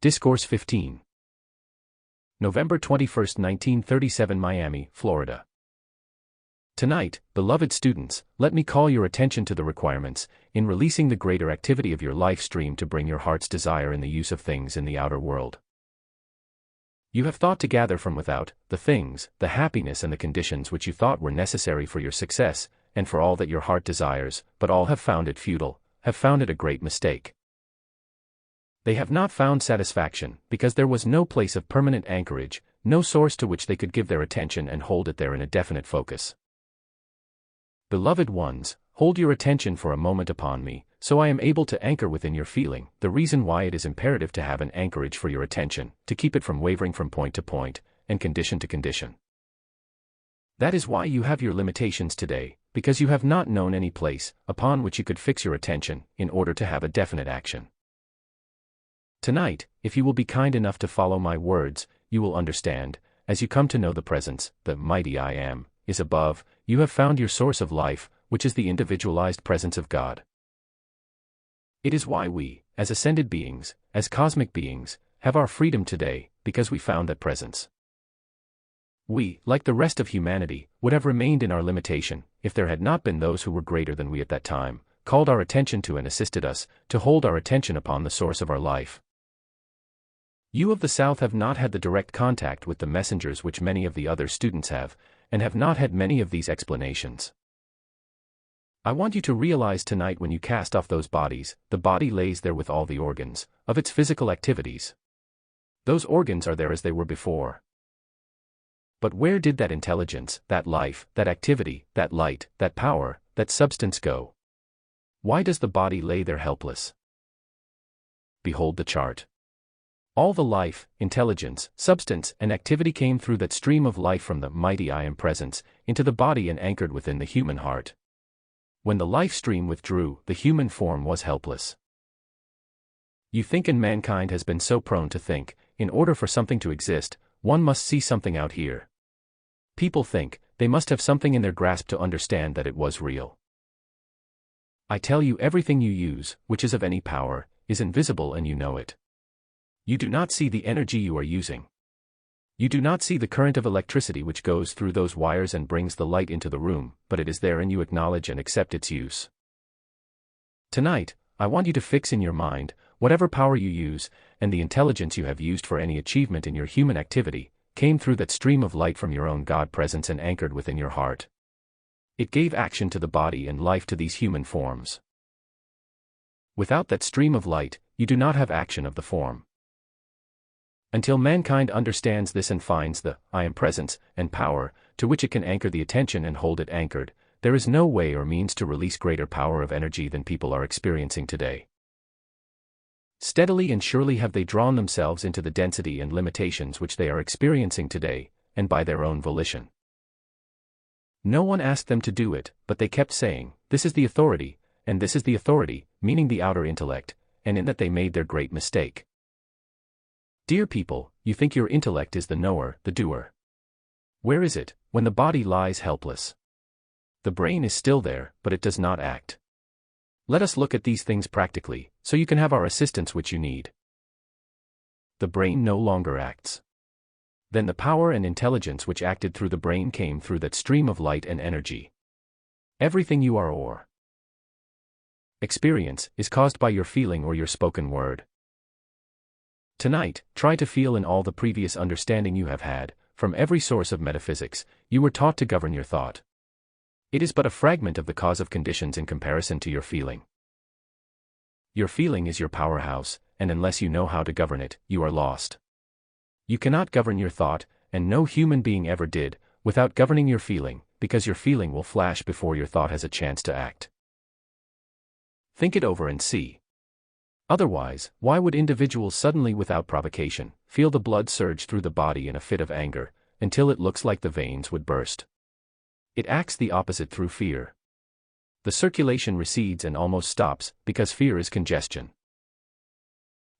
Discourse 15. November 21, 1937 Miami, Florida. Tonight, beloved students, let me call your attention to the requirements in releasing the greater activity of your life stream to bring your heart's desire in the use of things in the outer world. You have thought to gather from without the things, the happiness and the conditions which you thought were necessary for your success, and for all that your heart desires, but all have found it futile, have found it a great mistake. They have not found satisfaction, because there was no place of permanent anchorage, no source to which they could give their attention and hold it there in a definite focus. Beloved ones, hold your attention for a moment upon me, so I am able to anchor within your feeling, the reason why it is imperative to have an anchorage for your attention, to keep it from wavering from point to point, and condition to condition. That is why you have your limitations today, because you have not known any place, upon which you could fix your attention, in order to have a definite action. Tonight, if you will be kind enough to follow my words, you will understand, as you come to know the presence, the mighty I Am, is above, you have found your source of life, which is the individualized presence of God. It is why we, as ascended beings, as cosmic beings, have our freedom today, because we found that presence. We, like the rest of humanity, would have remained in our limitation, if there had not been those who were greater than we at that time, called our attention to and assisted us, to hold our attention upon the source of our life. You of the South have not had the direct contact with the messengers which many of the other students have, and have not had many of these explanations. I want you to realize tonight, when you cast off those bodies, the body lays there with all the organs of its physical activities. Those organs are there as they were before. But where did that intelligence, that life, that activity, that light, that power, that substance go? Why does the body lay there helpless? Behold the chart. All the life, intelligence, substance, and activity came through that stream of life from the mighty I Am presence, into the body and anchored within the human heart. When the life stream withdrew, the human form was helpless. You think, and mankind has been so prone to think, in order for something to exist, one must see something out here. People think, they must have something in their grasp to understand that it was real. I tell you, everything you use, which is of any power, is invisible and you know it. You do not see the energy you are using. You do not see the current of electricity which goes through those wires and brings the light into the room, but it is there and you acknowledge and accept its use. Tonight, I want you to fix in your mind, whatever power you use, and the intelligence you have used for any achievement in your human activity, came through that stream of light from your own God presence and anchored within your heart. It gave action to the body and life to these human forms. Without that stream of light, you do not have action of the form. Until mankind understands this and finds the I Am presence and power, to which it can anchor the attention and hold it anchored, there is no way or means to release greater power of energy than people are experiencing today. Steadily and surely have they drawn themselves into the density and limitations which they are experiencing today, and by their own volition. No one asked them to do it, but they kept saying, this is the authority, and this is the authority, meaning the outer intellect, and in that they made their great mistake. Dear people, you think your intellect is the knower, the doer. Where is it, when the body lies helpless? The brain is still there, but it does not act. Let us look at these things practically, so you can have our assistance which you need. The brain no longer acts. Then the power and intelligence which acted through the brain came through that stream of light and energy. Everything you are or experience is caused by your feeling or your spoken word. Tonight, try to feel in all the previous understanding you have had, from every source of metaphysics, you were taught to govern your thought. It is but a fragment of the cause of conditions in comparison to your feeling. Your feeling is your powerhouse, and unless you know how to govern it, you are lost. You cannot govern your thought, and no human being ever did, without governing your feeling, because your feeling will flash before your thought has a chance to act. Think it over and see. Otherwise, why would individuals suddenly, without provocation, feel the blood surge through the body in a fit of anger, until it looks like the veins would burst? It acts the opposite through fear. The circulation recedes and almost stops, because fear is congestion.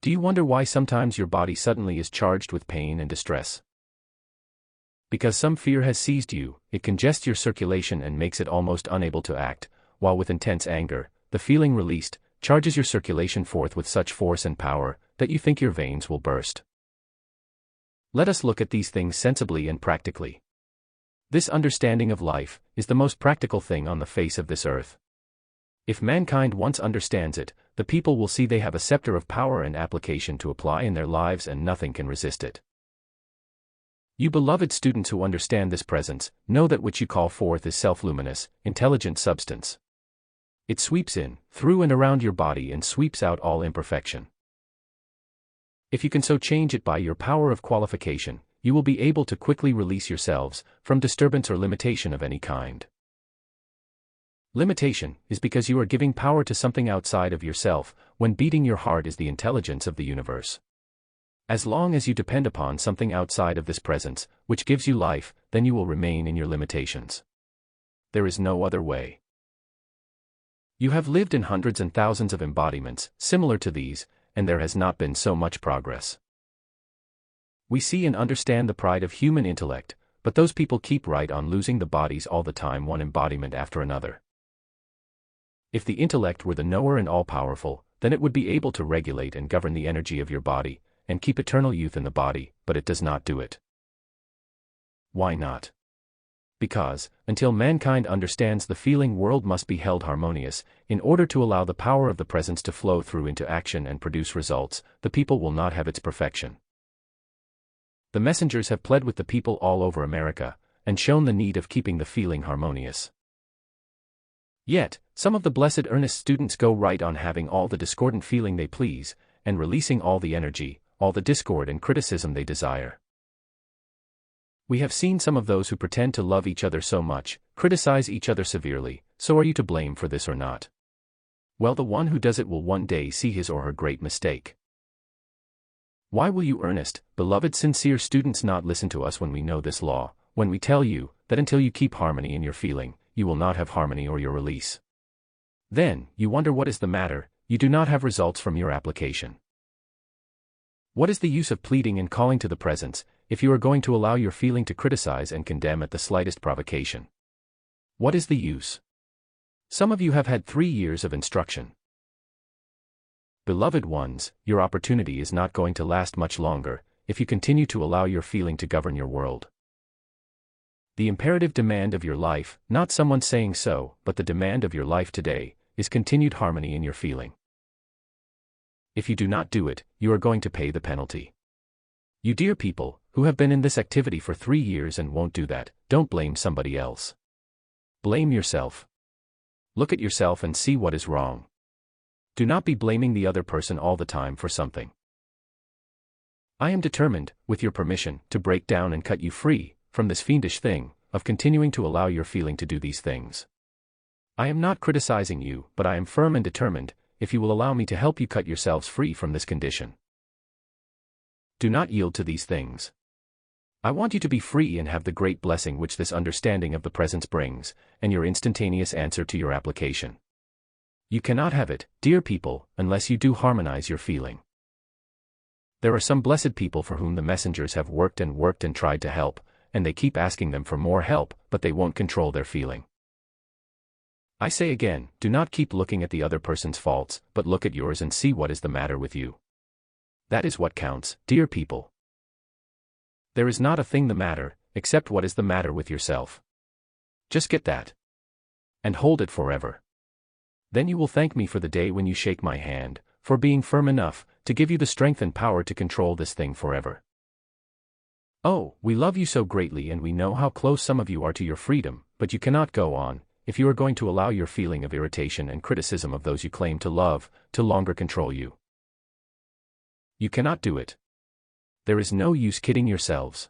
Do you wonder why sometimes your body suddenly is charged with pain and distress? Because some fear has seized you, it congests your circulation and makes it almost unable to act, while with intense anger, the feeling released, charges your circulation forth with such force and power, that you think your veins will burst. Let us look at these things sensibly and practically. This understanding of life is the most practical thing on the face of this earth. If mankind once understands it, the people will see they have a scepter of power and application to apply in their lives, and nothing can resist it. You beloved students who understand this presence, know that which you call forth is self-luminous, intelligent substance. It sweeps in, through and around your body and sweeps out all imperfection. If you can so change it by your power of qualification, you will be able to quickly release yourselves from disturbance or limitation of any kind. Limitation is because you are giving power to something outside of yourself, when beating your heart is the intelligence of the universe. As long as you depend upon something outside of this presence, which gives you life, then you will remain in your limitations. There is no other way. You have lived in hundreds and thousands of embodiments, similar to these, and there has not been so much progress. We see and understand the pride of human intellect, but those people keep right on losing the bodies all the time, one embodiment after another. If the intellect were the knower and all-powerful, then it would be able to regulate and govern the energy of your body, and keep eternal youth in the body, but it does not do it. Why not? Because, until mankind understands the feeling world must be held harmonious, in order to allow the power of the presence to flow through into action and produce results, the people will not have its perfection. The messengers have pled with the people all over America, and shown the need of keeping the feeling harmonious. Yet, some of the blessed earnest students go right on having all the discordant feeling they please, and releasing all the energy, all the discord and criticism they desire. We have seen some of those who pretend to love each other so much, criticize each other severely. So are you to blame for this or not? Well, the one who does it will one day see his or her great mistake. Why will you earnest, beloved sincere students, not listen to us when we know this law, when we tell you that until you keep harmony in your feeling, you will not have harmony or your release? Then, you wonder what is the matter, you do not have results from your application. What is the use of pleading and calling to the presence, if you are going to allow your feeling to criticize and condemn at the slightest provocation? What is the use? Some of you have had 3 years of instruction. Beloved ones, your opportunity is not going to last much longer, if you continue to allow your feeling to govern your world. The imperative demand of your life, not someone saying so, but the demand of your life today, is continued harmony in your feeling. If you do not do it, you are going to pay the penalty. You dear people, who have been in this activity for 3 years and won't do that, don't blame somebody else. Blame yourself. Look at yourself and see what is wrong. Do not be blaming the other person all the time for something. I am determined, with your permission, to break down and cut you free from this fiendish thing of continuing to allow your feeling to do these things. I am not criticizing you, but I am firm and determined, if you will allow me to help you cut yourselves free from this condition. Do not yield to these things. I want you to be free and have the great blessing which this understanding of the presence brings, and your instantaneous answer to your application. You cannot have it, dear people, unless you do harmonize your feeling. There are some blessed people for whom the messengers have worked and tried to help, and they keep asking them for more help, but they won't control their feeling. I say again, do not keep looking at the other person's faults, but look at yours and see what is the matter with you. That is what counts, dear people. There is not a thing the matter, except what is the matter with yourself. Just get that. And hold it forever. Then you will thank me for the day when you shake my hand, for being firm enough to give you the strength and power to control this thing forever. Oh, we love you so greatly, and we know how close some of you are to your freedom, but you cannot go on, if you are going to allow your feeling of irritation and criticism of those you claim to love, to longer control you. You cannot do it. There is no use kidding yourselves.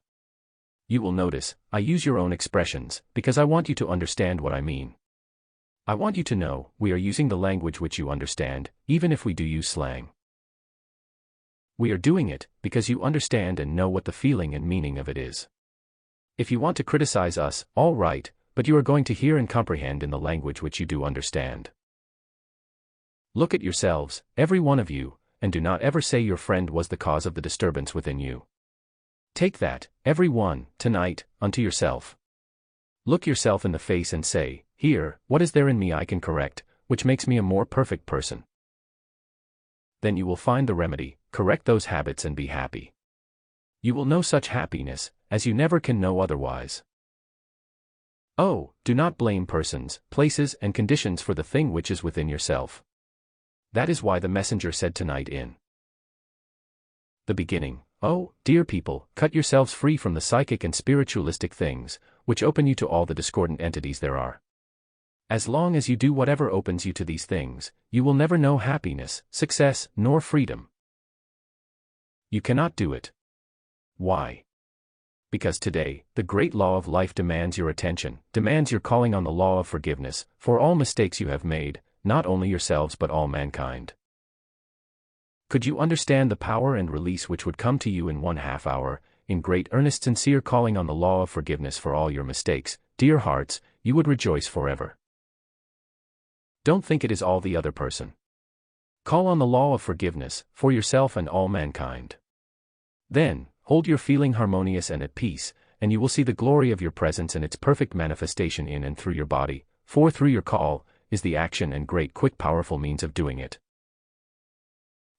You will notice, I use your own expressions, because I want you to understand what I mean. I want you to know, we are using the language which you understand, even if we do use slang. We are doing it, because you understand and know what the feeling and meaning of it is. If you want to criticize us, all right, but you are going to hear and comprehend in the language which you do understand. Look at yourselves, every one of you, and do not ever say your friend was the cause of the disturbance within you. Take that, every one, tonight, unto yourself. Look yourself in the face and say, here, what is there in me I can correct, which makes me a more perfect person? Then you will find the remedy, correct those habits and be happy. You will know such happiness, as you never can know otherwise. Oh, do not blame persons, places, and conditions for the thing which is within yourself. That is why the messenger said tonight in the beginning, oh, dear people, cut yourselves free from the psychic and spiritualistic things, which open you to all the discordant entities there are. As long as you do whatever opens you to these things, you will never know happiness, success, nor freedom. You cannot do it. Why? Because today, the great law of life demands your attention, demands your calling on the law of forgiveness, for all mistakes you have made, not only yourselves but all mankind. Could you understand the power and release which would come to you in 1/2 hour, in great earnest sincere calling on the law of forgiveness for all your mistakes, dear hearts, you would rejoice forever. Don't think it is all the other person. Call on the law of forgiveness, for yourself and all mankind. Then, hold your feeling harmonious and at peace, and you will see the glory of your presence and its perfect manifestation in and through your body, for through your call is the action and great quick powerful means of doing it.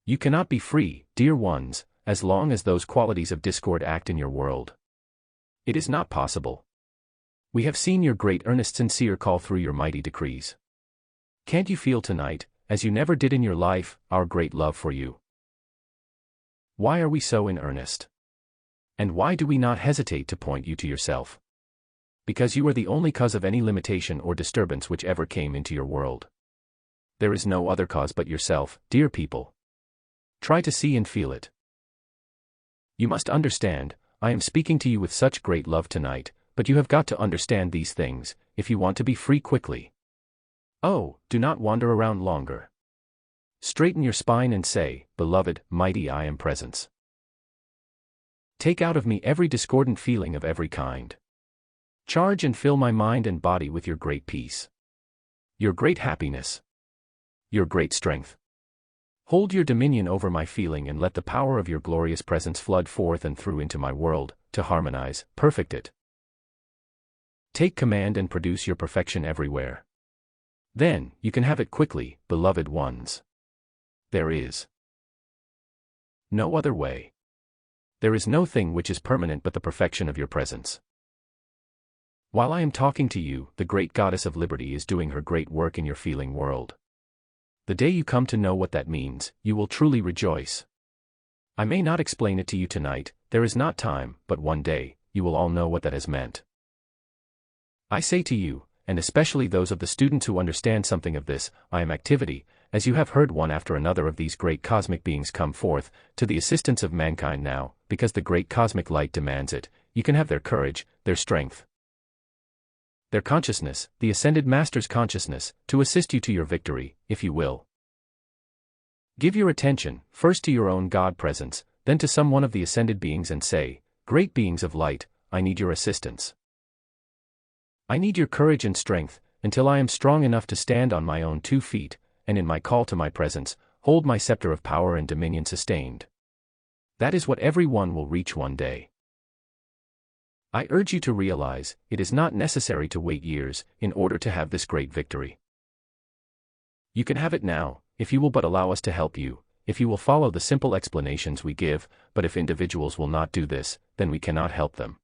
You cannot be free, dear ones, as long as those qualities of discord act in your world. It is not possible. We have seen your great earnest sincere call through your mighty decrees. Can't you feel tonight, as you never did in your life, our great love for you? Why are we so in earnest? And why do we not hesitate to point you to yourself? Because you are the only cause of any limitation or disturbance which ever came into your world. There is no other cause but yourself, dear people. Try to see and feel it. You must understand, I am speaking to you with such great love tonight, but you have got to understand these things, if you want to be free quickly. Oh, do not wander around longer. Straighten your spine and say, Beloved, mighty I am presence. Take out of me every discordant feeling of every kind. Charge and fill my mind and body with your great peace. Your great happiness. Your great strength. Hold your dominion over my feeling and let the power of your glorious presence flood forth and through into my world, to harmonize, perfect it. Take command and produce your perfection everywhere. Then, you can have it quickly, beloved ones. There is no other way. There is no thing which is permanent but the perfection of your presence. While I am talking to you, the great goddess of liberty is doing her great work in your feeling world. The day you come to know what that means, you will truly rejoice. I may not explain it to you tonight, there is not time, but one day, you will all know what that has meant. I say to you, and especially those of the students who understand something of this, I am activity, as you have heard one after another of these great cosmic beings come forth, to the assistance of mankind now, because the great cosmic light demands it, you can have their courage, their strength, their consciousness, the ascended master's consciousness, to assist you to your victory, if you will. Give your attention, first to your own God presence, then to some one of the ascended beings and say, Great beings of light, I need your assistance. I need your courage and strength, until I am strong enough to stand on my own 2 feet, and in my call to my presence, hold my scepter of power and dominion sustained. That is what every one will reach one day. I urge you to realize, it is not necessary to wait years, in order to have this great victory. You can have it now, if you will but allow us to help you, if you will follow the simple explanations we give, but if individuals will not do this, then we cannot help them.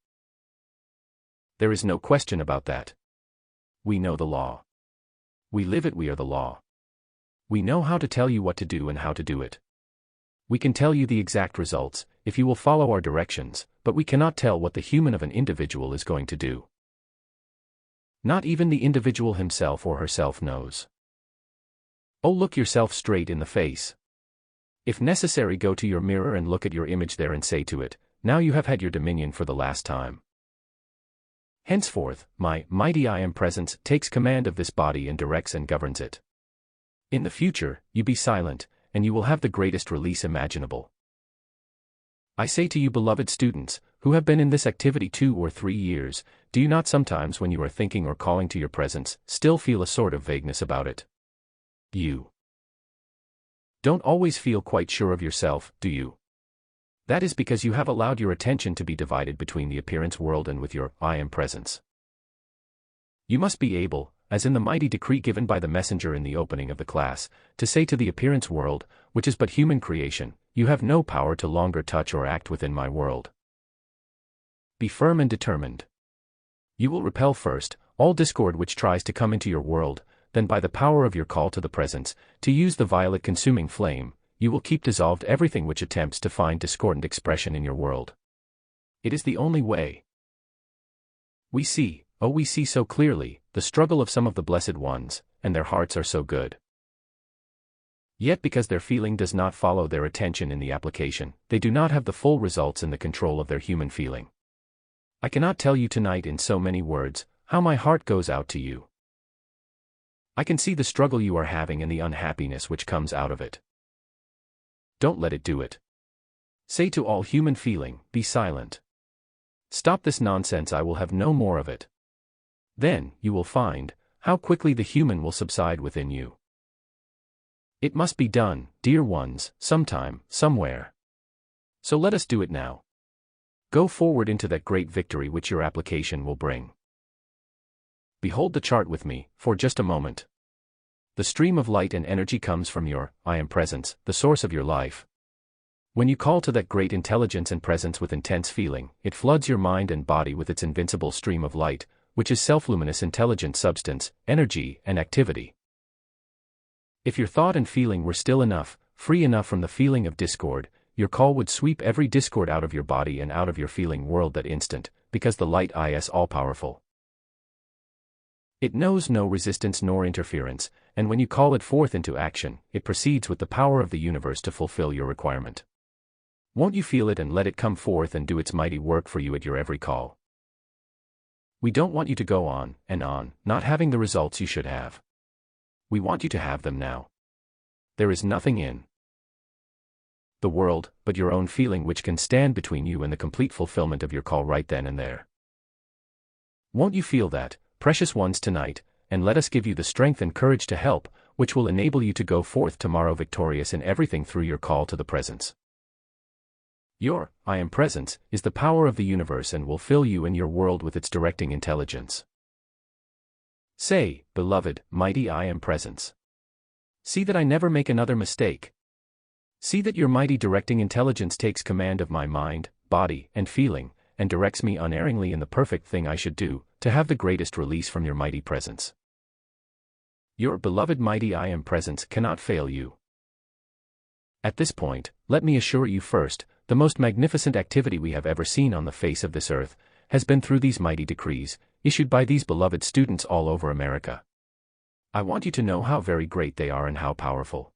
There is no question about that. We know the law. We live it, we are the law. We know how to tell you what to do and how to do it. We can tell you the exact results, if you will follow our directions, but we cannot tell what the human of an individual is going to do. Not even the individual himself or herself knows. Oh, look yourself straight in the face. If necessary, go to your mirror and look at your image there and say to it, Now you have had your dominion for the last time. Henceforth, my mighty I am presence takes command of this body and directs and governs it. In the future, you be silent, and you will have the greatest release imaginable. I say to you, beloved students, who have been in this activity 2 or 3 years, do you not sometimes when you are thinking or calling to your presence, still feel a sort of vagueness about it? You don't always feel quite sure of yourself, do you? That is because you have allowed your attention to be divided between the appearance world and with your I am presence. You must be able, as in the mighty decree given by the messenger in the opening of the class, to say to the appearance world, which is but human creation, you have no power to longer touch or act within my world. Be firm and determined. You will repel first all discord which tries to come into your world, then by the power of your call to the presence, to use the violet consuming flame, you will keep dissolved everything which attempts to find discordant expression in your world. It is the only way. We see so clearly, the struggle of some of the blessed ones, and their hearts are so good. Yet because their feeling does not follow their attention in the application, they do not have the full results in the control of their human feeling. I cannot tell you tonight in so many words, how my heart goes out to you. I can see the struggle you are having and the unhappiness which comes out of it. Don't let it do it. Say to all human feeling, be silent. Stop this nonsense, I will have no more of it. Then, you will find, how quickly the human will subside within you. It must be done, dear ones, sometime, somewhere. So let us do it now. Go forward into that great victory which your application will bring. Behold the chart with me, for just a moment. The stream of light and energy comes from your I am presence, the source of your life. When you call to that great intelligence and presence with intense feeling, it floods your mind and body with its invincible stream of light, which is self-luminous intelligent substance, energy, and activity. If your thought and feeling were still enough, free enough from the feeling of discord, your call would sweep every discord out of your body and out of your feeling world that instant, because the light is all-powerful. It knows no resistance nor interference, and when you call it forth into action, it proceeds with the power of the universe to fulfill your requirement. Won't you feel it and let it come forth and do its mighty work for you at your every call? We don't want you to go on, not having the results you should have. We want you to have them now. There is nothing in the world but your own feeling which can stand between you and the complete fulfillment of your call right then and there. Won't you feel that, precious ones, tonight, and let us give you the strength and courage to help, which will enable you to go forth tomorrow victorious in everything through your call to the presence. Your I am presence is the power of the universe and will fill you and your world with its directing intelligence. Say, beloved, mighty I am presence. See that I never make another mistake. See that your mighty directing intelligence takes command of my mind, body, and feeling, and directs me unerringly in the perfect thing I should do, to have the greatest release from your mighty presence. Your beloved mighty I am presence cannot fail you. At this point, let me assure you first, the most magnificent activity we have ever seen on the face of this earth, has been through these mighty decrees, issued by these beloved students all over America. I want you to know how very great they are and how powerful.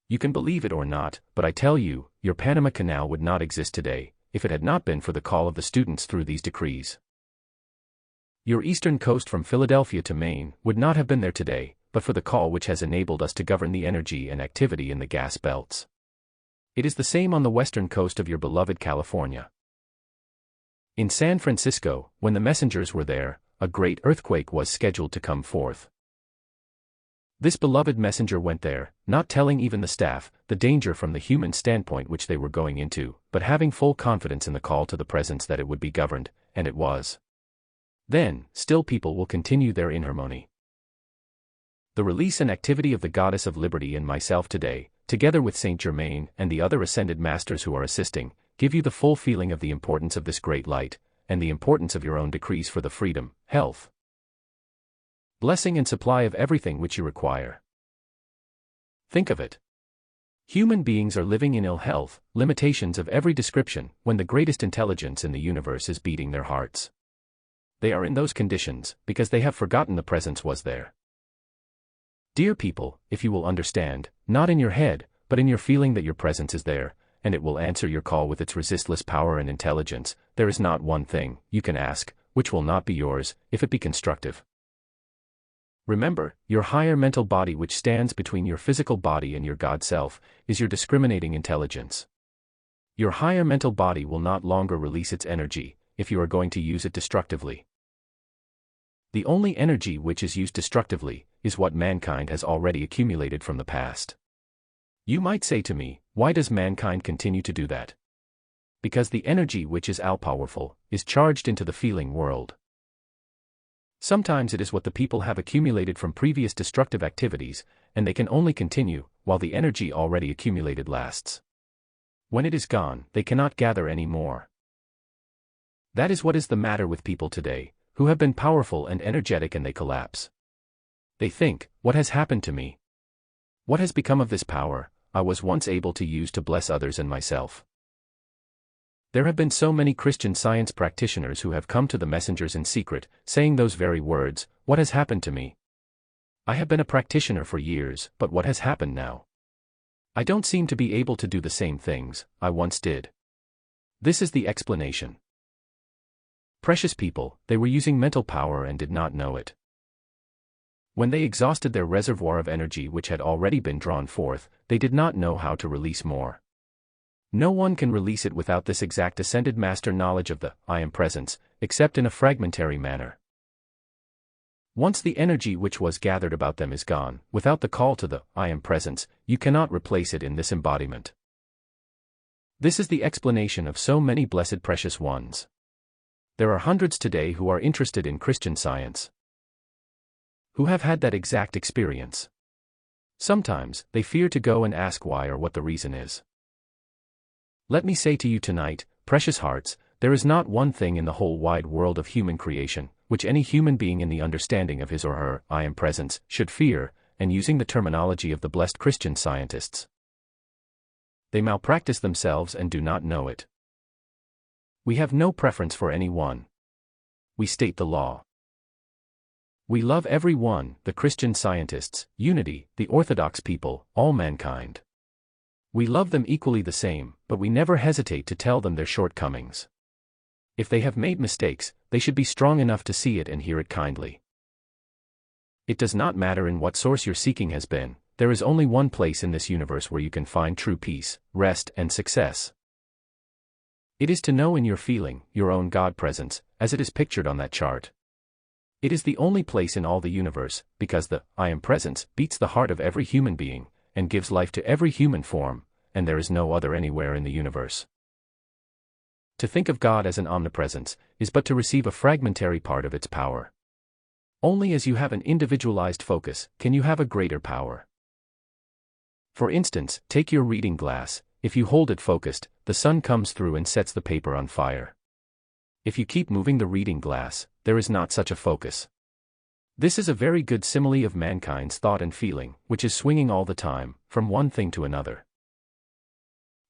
You can believe it or not, but I tell you, your Panama Canal would not exist today, if it had not been for the call of the students through these decrees. Your eastern coast from Philadelphia to Maine would not have been there today, but for the call which has enabled us to govern the energy and activity in the gas belts. It is the same on the western coast of your beloved California. In San Francisco, when the messengers were there, a great earthquake was scheduled to come forth. This beloved messenger went there, not telling even the staff the danger from the human standpoint which they were going into, but having full confidence in the call to the presence that it would be governed, and it was. Then, still people will continue their inharmony. The release and activity of the Goddess of Liberty and myself today, together with Saint Germain and the other ascended masters who are assisting, give you the full feeling of the importance of this great light, and the importance of your own decrees for the freedom, health, blessing and supply of everything which you require. Think of it. Human beings are living in ill health, limitations of every description, when the greatest intelligence in the universe is beating their hearts. They are in those conditions, because they have forgotten the presence was there. Dear people, if you will understand, not in your head, but in your feeling that your presence is there, and it will answer your call with its resistless power and intelligence, there is not one thing you can ask, which will not be yours, if it be constructive. Remember, your higher mental body which stands between your physical body and your God self, is your discriminating intelligence. Your higher mental body will not longer release its energy, if you are going to use it destructively. The only energy which is used destructively, is what mankind has already accumulated from the past. You might say to me, why does mankind continue to do that? Because the energy which is all-powerful, is charged into the feeling world. Sometimes it is what the people have accumulated from previous destructive activities, and they can only continue while the energy already accumulated lasts. When it is gone, they cannot gather any more. That is what is the matter with people today, who have been powerful and energetic and they collapse. They think, what has happened to me? What has become of this power I was once able to use to bless others and myself? There have been so many Christian Science practitioners who have come to the messengers in secret, saying those very words, what has happened to me? I have been a practitioner for years, but what has happened now? I don't seem to be able to do the same things I once did. This is the explanation. Precious people, they were using mental power and did not know it. When they exhausted their reservoir of energy which had already been drawn forth, they did not know how to release more. No one can release it without this exact ascended master knowledge of the I am presence, except in a fragmentary manner. Once the energy which was gathered about them is gone, without the call to the I am presence, you cannot replace it in this embodiment. This is the explanation of so many blessed precious ones. There are hundreds today who are interested in Christian Science, who have had that exact experience. Sometimes, they fear to go and ask why or what the reason is. Let me say to you tonight, precious hearts, there is not one thing in the whole wide world of human creation, which any human being in the understanding of his or her I am presence should fear, and using the terminology of the blessed Christian scientists, they malpractice themselves and do not know it. We have no preference for any one. We state the law. We love every one, the Christian scientists, unity, the Orthodox people, all mankind. We love them equally the same, but we never hesitate to tell them their shortcomings. If they have made mistakes, they should be strong enough to see it and hear it kindly. It does not matter in what source your seeking has been, there is only one place in this universe where you can find true peace, rest, and success. It is to know in your feeling, your own God presence, as it is pictured on that chart. It is the only place in all the universe, because the I am presence beats the heart of every human being, and gives life to every human form, and there is no other anywhere in the universe. To think of God as an omnipresence, is but to receive a fragmentary part of its power. Only as you have an individualized focus, can you have a greater power. For instance, take your reading glass, if you hold it focused, the sun comes through and sets the paper on fire. If you keep moving the reading glass, there is not such a focus. This is a very good simile of mankind's thought and feeling, which is swinging all the time, from one thing to another.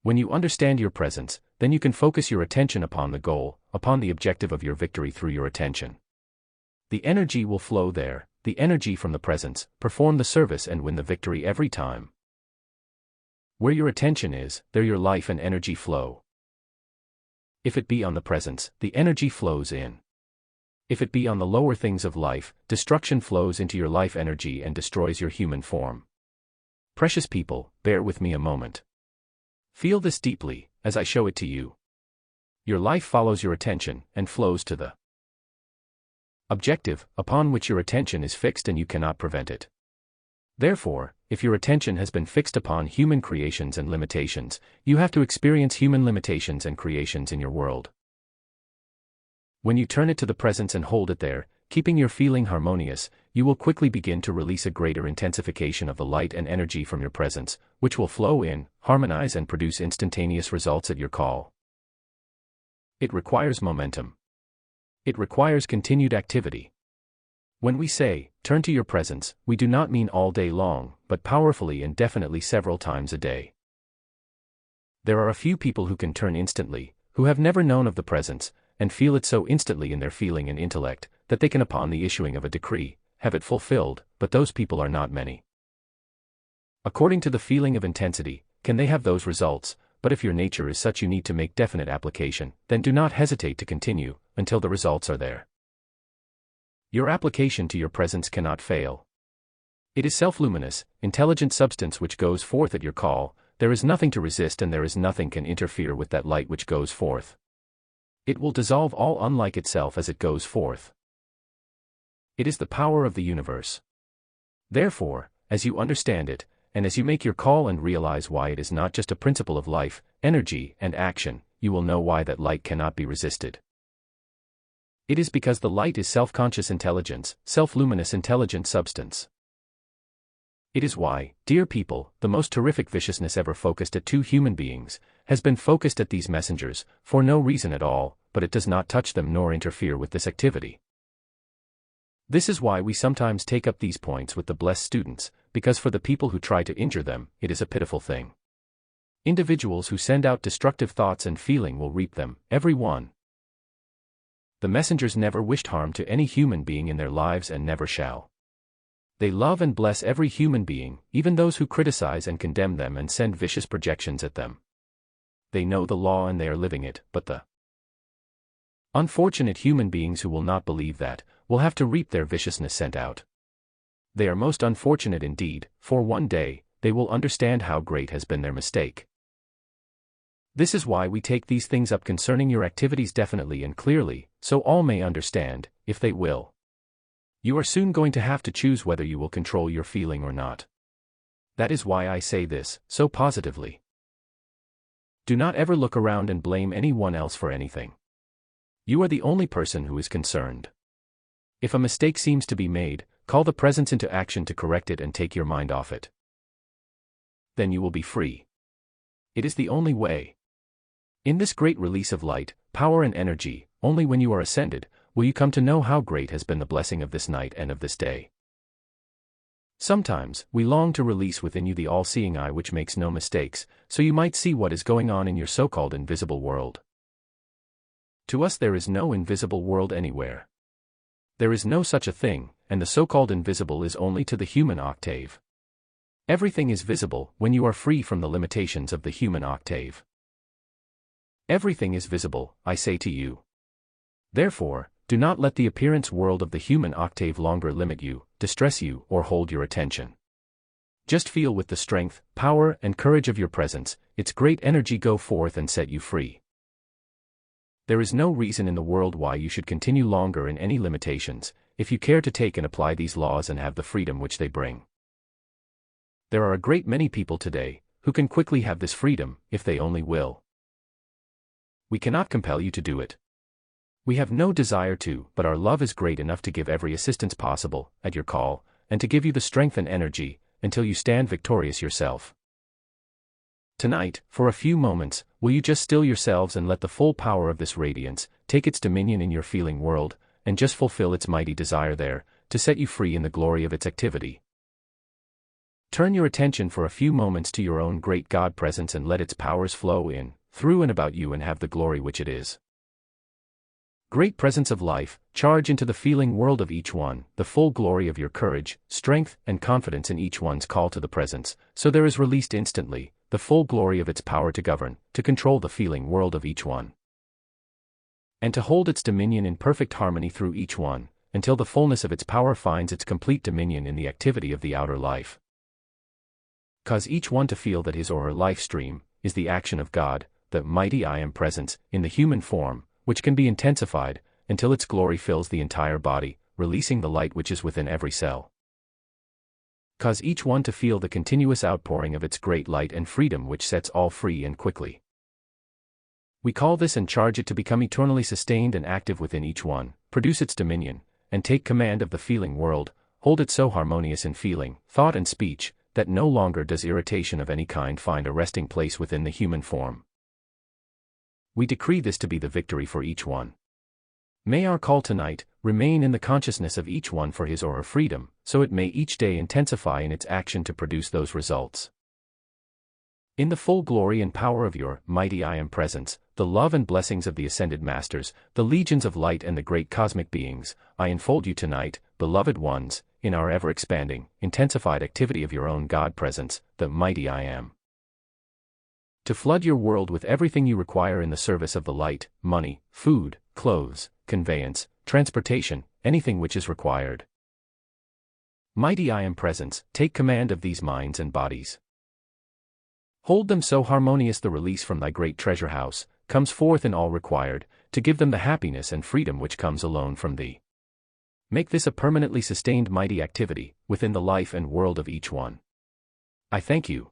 When you understand your presence, then you can focus your attention upon the goal, upon the objective of your victory through your attention. The energy will flow there, the energy from the presence, perform the service and win the victory every time. Where your attention is, there your life and energy flow. If it be on the presence, the energy flows in. If it be on the lower things of life, destruction flows into your life energy and destroys your human form. Precious people, bear with me a moment. Feel this deeply, as I show it to you. Your life follows your attention, and flows to the objective, upon which your attention is fixed and you cannot prevent it. Therefore, if your attention has been fixed upon human creations and limitations, you have to experience human limitations and creations in your world. When you turn it to the presence and hold it there, keeping your feeling harmonious, you will quickly begin to release a greater intensification of the light and energy from your presence, which will flow in, harmonize and produce instantaneous results at your call. It requires momentum. It requires continued activity. When we say, turn to your presence, we do not mean all day long, but powerfully and definitely several times a day. There are a few people who can turn instantly, who have never known of the presence, and feel it so instantly in their feeling and intellect, that they can upon the issuing of a decree, have it fulfilled, but those people are not many. According to the feeling of intensity, can they have those results, but if your nature is such you need to make definite application, then do not hesitate to continue, until the results are there. Your application to your presence cannot fail. It is self-luminous, intelligent substance which goes forth at your call, there is nothing to resist and there is nothing can interfere with that light which goes forth. It will dissolve all unlike itself as it goes forth. It is the power of the universe. Therefore, as you understand it, and as you make your call and realize why it is not just a principle of life, energy, and action, you will know why that light cannot be resisted. It is because the light is self-conscious intelligence, self-luminous intelligent substance. It is why, dear people, the most terrific viciousness ever focused at two human beings has been focused at these messengers, for no reason at all, but it does not touch them nor interfere with this activity. This is why we sometimes take up these points with the blessed students, because for the people who try to injure them, it is a pitiful thing. Individuals who send out destructive thoughts and feeling will reap them, every one. The messengers never wished harm to any human being in their lives and never shall. They love and bless every human being, even those who criticize and condemn them and send vicious projections at them. They know the law and they are living it, but the unfortunate human beings who will not believe that, will have to reap their viciousness sent out. They are most unfortunate indeed, for one day, they will understand how great has been their mistake. This is why we take these things up concerning your activities definitely and clearly, so all may understand, if they will. You are soon going to have to choose whether you will control your feeling or not. That is why I say this, so positively. Do not ever look around and blame anyone else for anything. You are the only person who is concerned. If a mistake seems to be made, call the presence into action to correct it and take your mind off it. Then you will be free. It is the only way. In this great release of light, power and energy, only when you are ascended, will you come to know how great has been the blessing of this night and of this day. Sometimes, we long to release within you the all-seeing eye which makes no mistakes, so you might see what is going on in your so-called invisible world. To us there is no invisible world anywhere. There is no such a thing, and the so-called invisible is only to the human octave. Everything is visible when you are free from the limitations of the human octave. Everything is visible, I say to you. Therefore, do not let the appearance world of the human octave longer limit you, distress you, or hold your attention. Just feel with the strength, power, and courage of your presence, its great energy go forth and set you free. There is no reason in the world why you should continue longer in any limitations, if you care to take and apply these laws and have the freedom which they bring. There are a great many people today, who can quickly have this freedom, if they only will. We cannot compel you to do it. We have no desire to, but our love is great enough to give every assistance possible, at your call, and to give you the strength and energy, until you stand victorious yourself. Tonight, for a few moments, will you just still yourselves and let the full power of this radiance take its dominion in your feeling world, and just fulfill its mighty desire there, to set you free in the glory of its activity. Turn your attention for a few moments to your own great God presence and let its powers flow in, through and about you and have the glory which it is. Great presence of life, charge into the feeling world of each one, the full glory of your courage, strength, and confidence in each one's call to the presence, so there is released instantly, the full glory of its power to govern, to control the feeling world of each one. And to hold its dominion in perfect harmony through each one, until the fullness of its power finds its complete dominion in the activity of the outer life. Cause each one to feel that his or her life stream is the action of God, the mighty I Am presence, in the human form, which can be intensified, until its glory fills the entire body, releasing the light which is within every cell. Cause each one to feel the continuous outpouring of its great light and freedom which sets all free and quickly. We call this and charge it to become eternally sustained and active within each one, produce its dominion, and take command of the feeling world, hold it so harmonious in feeling, thought and speech, that no longer does irritation of any kind find a resting place within the human form. We decree this to be the victory for each one. May our call tonight remain in the consciousness of each one for his or her freedom, so it may each day intensify in its action to produce those results. In the full glory and power of your mighty I Am presence, the love and blessings of the ascended masters, the legions of light and the great cosmic beings, I enfold you tonight, beloved ones, in our ever-expanding, intensified activity of your own God presence, the mighty I Am. To flood your world with everything you require in the service of the light, money, food, clothes, conveyance, transportation, anything which is required. Mighty I Am presence, take command of these minds and bodies. Hold them so harmonious the release from thy great treasure house comes forth in all required, to give them the happiness and freedom which comes alone from thee. Make this a permanently sustained mighty activity, within the life and world of each one. I thank you.